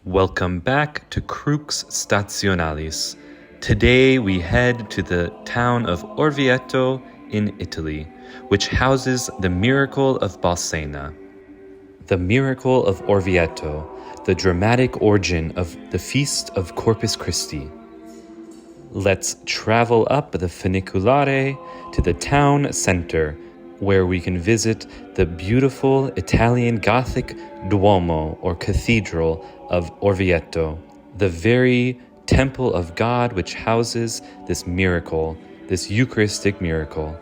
Welcome back to Crux Stationalis. Today we head to the town of Orvieto in Italy, which houses the Miracle of Bolsena. The Miracle of Orvieto, the dramatic origin of the Feast of Corpus Christi. Let's travel up the funiculare to the town center, where we can visit the beautiful Italian Gothic Duomo or Cathedral of Orvieto, the very temple of God which houses this miracle, this Eucharistic miracle.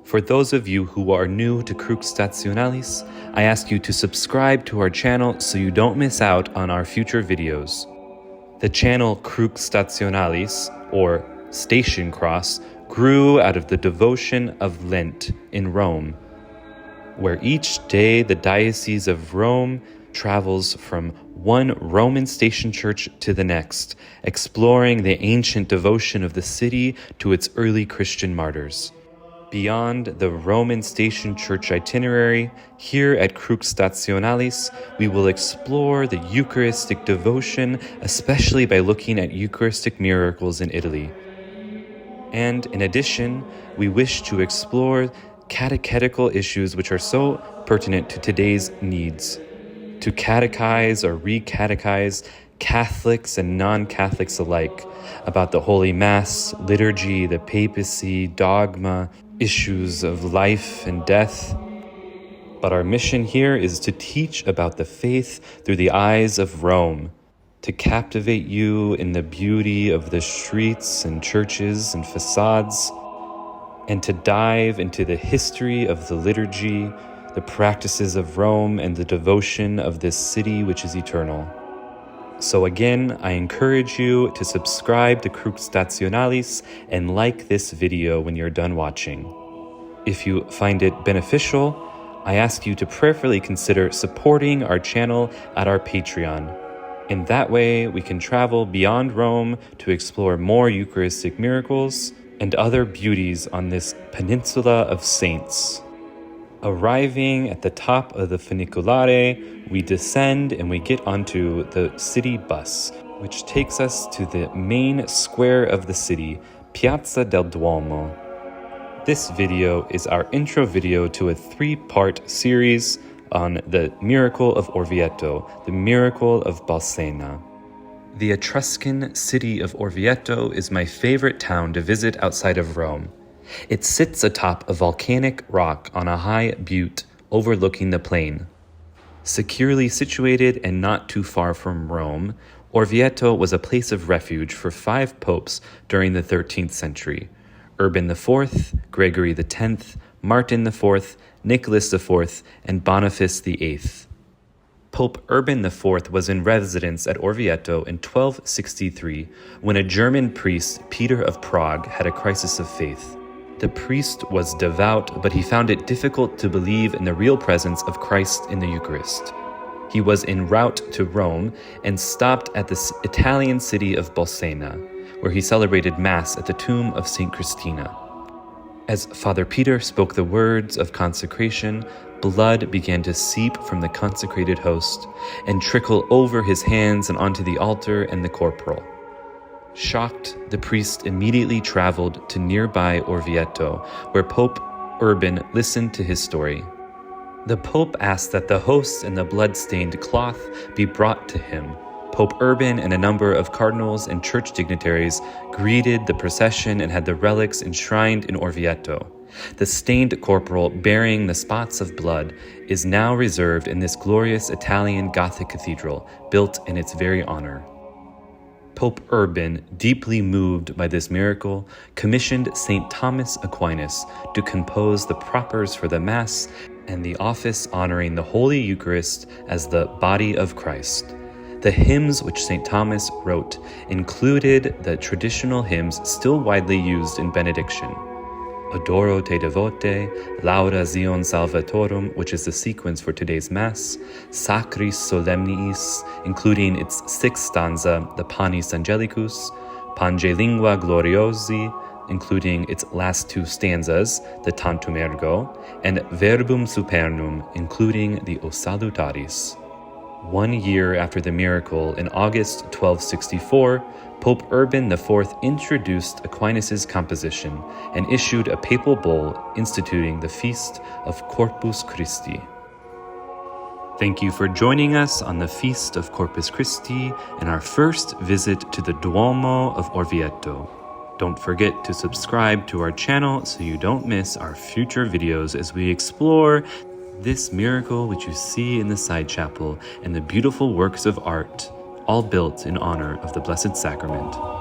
For those of you who are new to Crux Stationalis, I ask you to subscribe to our channel so you don't miss out on our future videos. The channel Crux Stationalis, or Station Cross, grew out of the devotion of Lent in Rome, where each day the Diocese of Rome travels from one Roman station church to the next, exploring the ancient devotion of the city to its early Christian martyrs. Beyond the Roman station church itinerary, here at Crux Stationalis, we will explore the Eucharistic devotion, especially by looking at Eucharistic miracles in Italy. And in addition, we wish to explore catechetical issues which are so pertinent to today's needs, to catechize or re-catechize Catholics and non-Catholics alike about the Holy Mass, liturgy, the papacy, dogma, issues of life and death. But our mission here is to teach about the faith through the eyes of Rome, to captivate you in the beauty of the streets and churches and facades, and to dive into the history of the liturgy, the practices of Rome, and the devotion of this city which is eternal. So again, I encourage you to subscribe to Crux Stationalis and like this video when you're done watching. If you find it beneficial, I ask you to prayerfully consider supporting our channel at our Patreon. In that way, we can travel beyond Rome to explore more Eucharistic miracles and other beauties on this peninsula of saints. Arriving at the top of the funiculare, we descend and we get onto the city bus, which takes us to the main square of the city, Piazza del Duomo. This video is our intro video to a 3-part series on the Miracle of Orvieto, the Miracle of Bolsena. The Etruscan city of Orvieto is my favorite town to visit outside of Rome. It sits atop a volcanic rock on a high butte overlooking the plain. Securely situated and not too far from Rome, Orvieto was a place of refuge for 5 popes during the 13th century: Urban IV, Gregory X, Martin IV, Nicholas IV, and Boniface VIII. Pope Urban IV was in residence at Orvieto in 1263 when a German priest, Peter of Prague, had a crisis of faith. The priest was devout, but he found it difficult to believe in the real presence of Christ in the Eucharist. He was en route to Rome and stopped at the Italian city of Bolsena, where he celebrated Mass at the tomb of St. Christina. As Father Peter spoke the words of consecration, blood began to seep from the consecrated host and trickle over his hands and onto the altar and the corporal. Shocked, the priest immediately traveled to nearby Orvieto, where Pope Urban listened to his story. The Pope asked that the hosts and the blood-stained cloth be brought to him. Pope Urban and a number of cardinals and church dignitaries greeted the procession and had the relics enshrined in Orvieto. The stained corporal bearing the spots of blood is now reserved in this glorious Italian Gothic cathedral, built in its very honor. Pope Urban, deeply moved by this miracle, commissioned St. Thomas Aquinas to compose the propers for the Mass and the office honoring the Holy Eucharist as the body of Christ. The hymns which St. Thomas wrote included the traditional hymns still widely used in benediction: Adoro te devote, Laura Zion Salvatorum, which is the sequence for today's Mass, Sacris Solemniis, including its 6th stanza, the Panis Angelicus, Pangelingua Gloriosi, including its last two stanzas, the Tantum Ergo, and Verbum Supernum, including the O Salutaris. 1 year after the miracle, in August 1264, Pope Urban IV introduced Aquinas' composition and issued a papal bull instituting the Feast of Corpus Christi. Thank you for joining us on the Feast of Corpus Christi and our first visit to the Duomo of Orvieto. Don't forget to subscribe to our channel so you don't miss our future videos as we explore this miracle which you see in the side chapel and the beautiful works of art, all built in honor of the Blessed Sacrament.